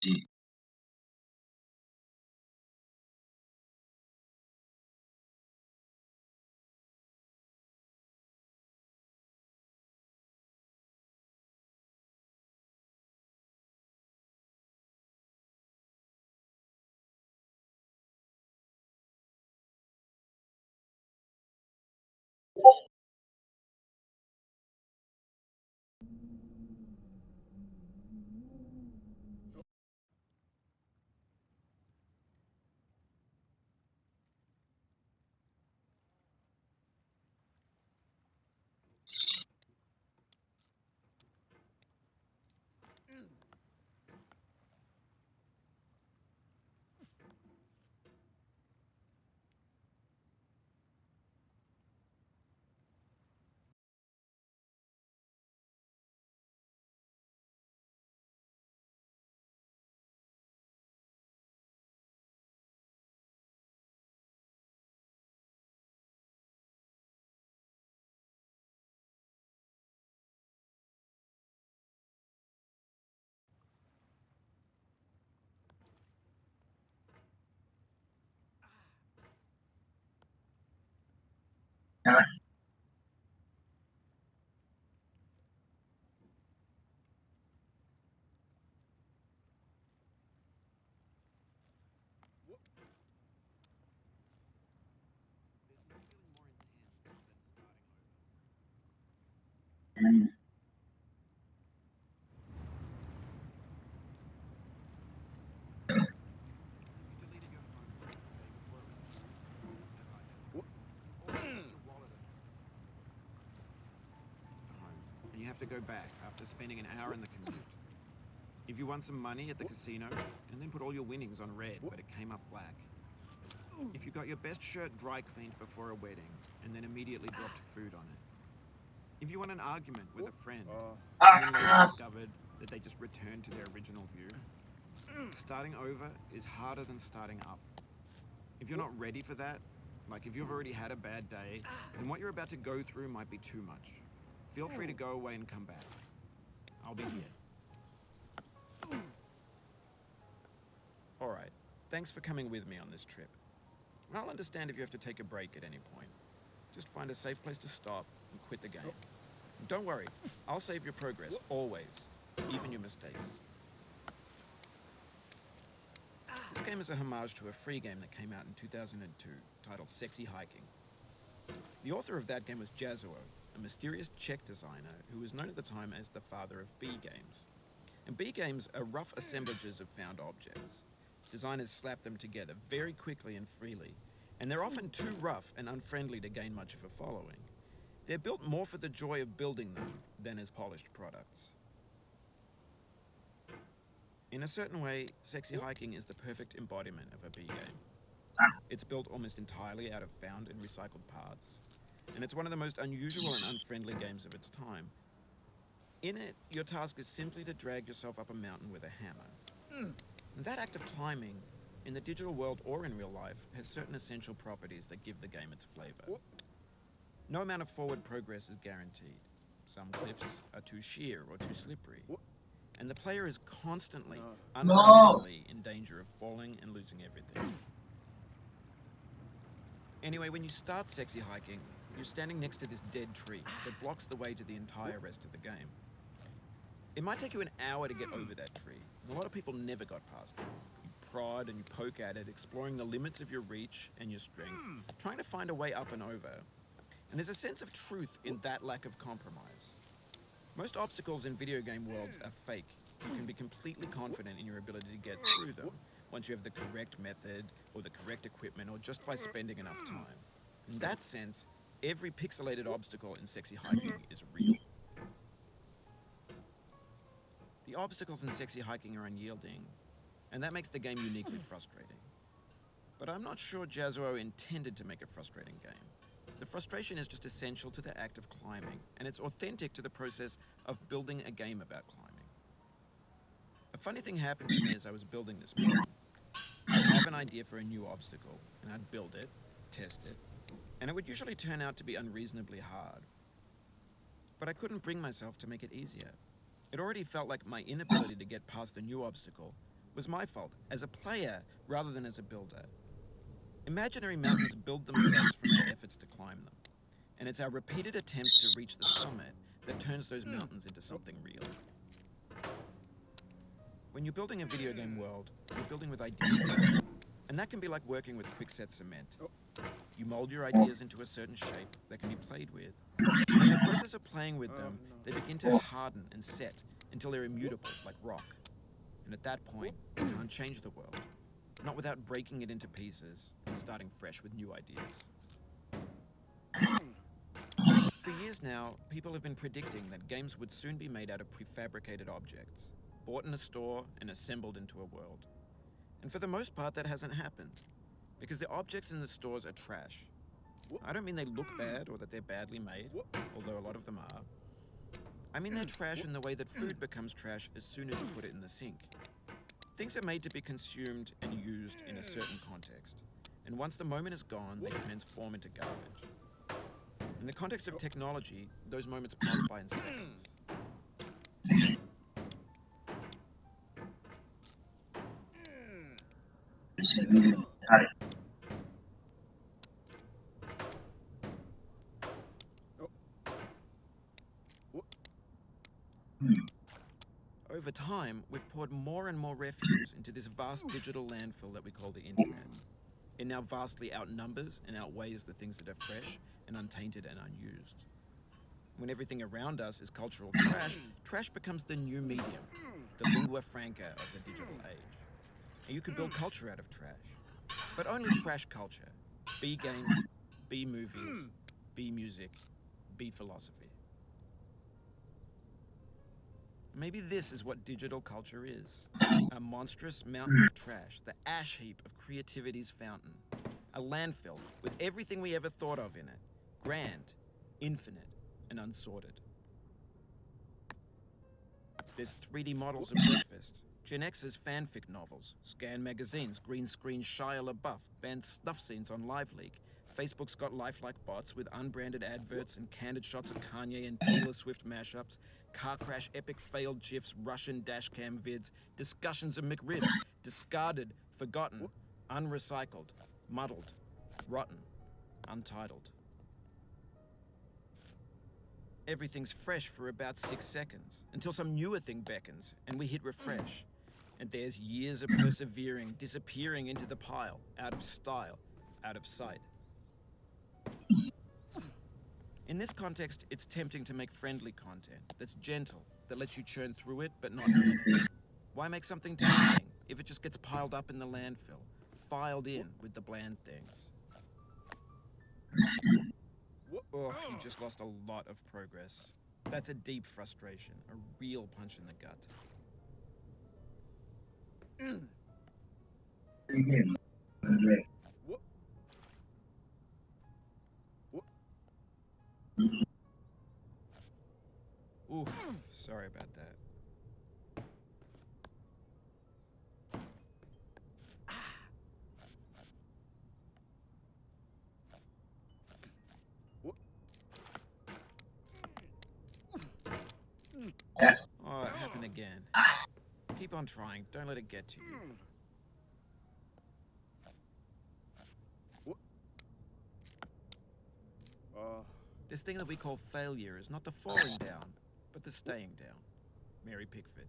Ji. And you have to go back after spending an hour in the commute. If you won some money at the casino, and then put all your winnings on red, but it came up black. If you got your best shirt dry cleaned before a wedding, and then immediately dropped food on it. If you won an argument with a friend, and then later discovered that they just returned to their original view. Starting over is harder than starting up. If you're not ready for that, like if you've already had a bad day, then what you're about to go through might be too much. Feel free to go away and come back. I'll be here. Alright, thanks for coming with me on this trip. I'll understand if you have to take a break at any point. Just find a safe place to stop and quit the game. And don't worry, I'll save your progress, always, even your mistakes. This game is a homage to a free game that came out in 2002, titled Sexy Hiking. The author of that game was Jazuo, a mysterious Czech designer who was known at the time as the father of B games. And B games are rough assemblages of found objects. Designers slap them together very quickly and freely, and they're often too rough and unfriendly to gain much of a following. They're built more for the joy of building them than as polished products. In a certain way, Sexy Hiking is the perfect embodiment of a B game. It's built almost entirely out of found and recycled parts, and it's one of the most unusual and unfriendly games of its time. In it, your task is simply to drag yourself up a mountain with a hammer. And that act of climbing, in the digital world or in real life, has certain essential properties that give the game its flavor. No amount of forward progress is guaranteed. Some cliffs are too sheer or too slippery. And the player is constantly, unavoidably in danger of falling and losing everything. Anyway, when you start Sexy Hiking, you're standing next to this dead tree that blocks the way to the entire rest of the game. It might take you an hour to get over that tree, and a lot of people never got past it. You prod and you poke at it, exploring the limits of your reach and your strength, trying to find a way up and over. And there's a sense of truth in that lack of compromise. Most obstacles in video game worlds are fake. You can be completely confident in your ability to get through them once you have the correct method or the correct equipment or just by spending enough time. In that sense, every pixelated obstacle in Sexy Hiking is real. The obstacles in Sexy Hiking are unyielding, and that makes the game uniquely frustrating. But I'm not sure Jazuo intended to make a frustrating game. The frustration is just essential to the act of climbing, and it's authentic to the process of building a game about climbing. A funny thing happened to me as I was building this game. I'd have an idea for a new obstacle, and I'd build it, test it, and it would usually turn out to be unreasonably hard. But I couldn't bring myself to make it easier. It already felt like my inability to get past the new obstacle was my fault, as a player rather than as a builder. Imaginary mountains build themselves from our efforts to climb them, and it's our repeated attempts to reach the summit that turns those mountains into something real. When you're building a video game world, you're building with ideas, and that can be like working with quickset cement. You mold your ideas into a certain shape that can be played with, and in the process of playing with them, they begin to harden and set until they're immutable, like rock. And at that point, you can't change the world, not without breaking it into pieces and starting fresh with new ideas. For years now, people have been predicting that games would soon be made out of prefabricated objects, bought in a store and assembled into a world. And for the most part, that hasn't happened, because the objects in the stores are trash. I don't mean they look bad or that they're badly made, although a lot of them are. I mean they're trash in the way that food becomes trash as soon as you put it in the sink. Things are made to be consumed and used in a certain context, and once the moment is gone, they transform into garbage. In the context of technology, those moments pass by in seconds. Over time, we've poured more and more refuse into this vast digital landfill that we call the internet. It now vastly outnumbers and outweighs the things that are fresh and untainted and unused. When everything around us is cultural trash, trash becomes the new medium, the lingua franca of the digital age. And you can build culture out of trash, but only trash culture. B games, B movies, B music, B philosophy. Maybe this is what digital culture is. A monstrous mountain of trash, the ash heap of creativity's fountain. A landfill with everything we ever thought of in it. Grand, infinite, and unsorted. There's 3D models of breakfast, Gen X's fanfic novels, scan magazines, green screen Shia LaBeouf, banned snuff scenes on LiveLeak. Facebook's got lifelike bots with unbranded adverts and candid shots of Kanye and Taylor Swift mashups, car crash epic failed GIFs, Russian dashcam vids, discussions of McRibs, discarded, forgotten, unrecycled, muddled, rotten, untitled. Everything's fresh for about 6 seconds, until some newer thing beckons, and we hit refresh. And there's years of persevering, disappearing into the pile, out of style, out of sight. In this context, it's tempting to make friendly content that's gentle, that lets you churn through it, but not in it. Why make something demanding if it just gets piled up in the landfill, filed in with the bland things? Oh, you just lost a lot of progress. That's a deep frustration, a real punch in the gut. Oof, sorry about that. Oh, it happened again. Keep on trying, don't let it get to you. This thing that we call failure is not the falling down, but the staying down. Mary Pickford.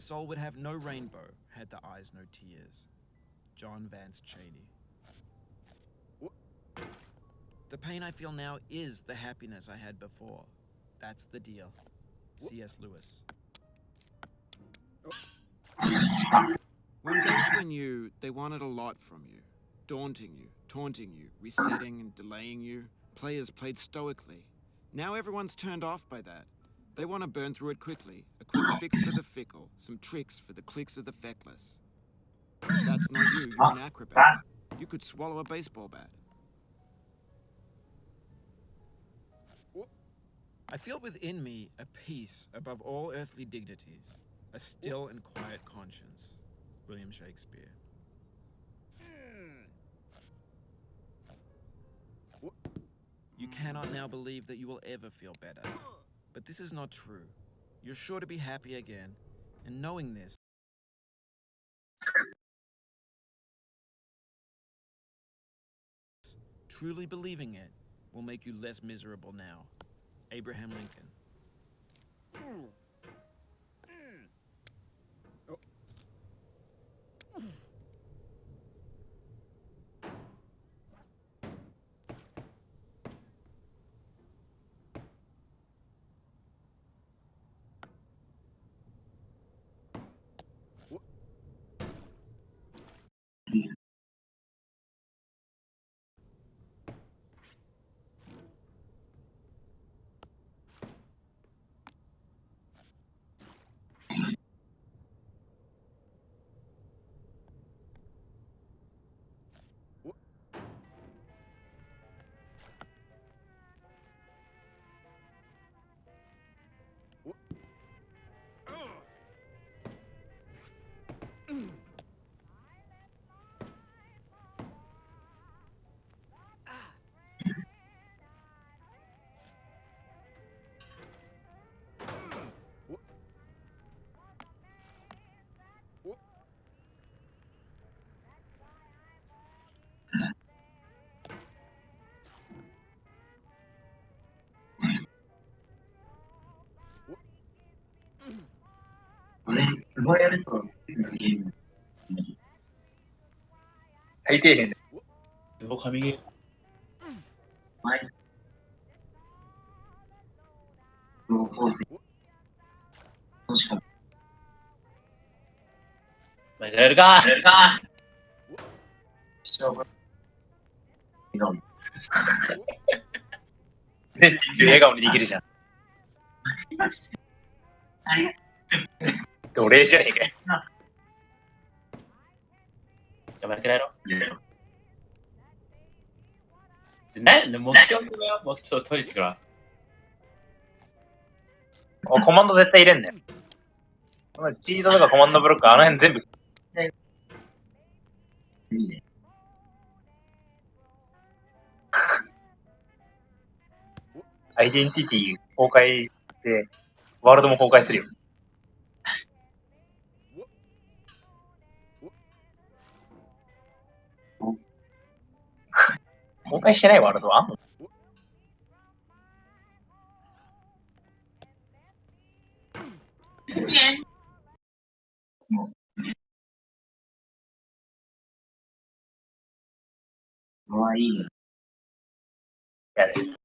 The soul would have no rainbow, had the eyes no tears. John Vance Cheney. The pain I feel now is the happiness I had before. That's the deal. C.S. Lewis. When games were new, they wanted a lot from you. Daunting you, taunting you, resetting and delaying you. Players played stoically. Now everyone's turned off by that. They want to burn through it quickly. A quick fix for the fickle. Some tricks for the clicks of the feckless. That's not you. You're an acrobat. You could swallow a baseball bat. I feel within me a peace above all earthly dignities. A still and quiet conscience. William Shakespeare. You cannot now believe that you will ever feel better. But this is not true. You're sure to be happy again, and knowing this, truly believing it, will make you less miserable now. Abraham Lincoln.大底辺で。神ゲー。まあ、やれるか全部笑顔にできるじゃん。奴隷じゃねえかよ。じゃあ、負けないろ。なんで目標だよ。目標取りてくら。コマンド絶対入れんねん。チートとかコマンドブロック、あの辺全部。いいね。アイデンティティ崩壊で、ワールドも崩壊するよ。崩壊してないワールドはあんの？かわいいね。嫌です。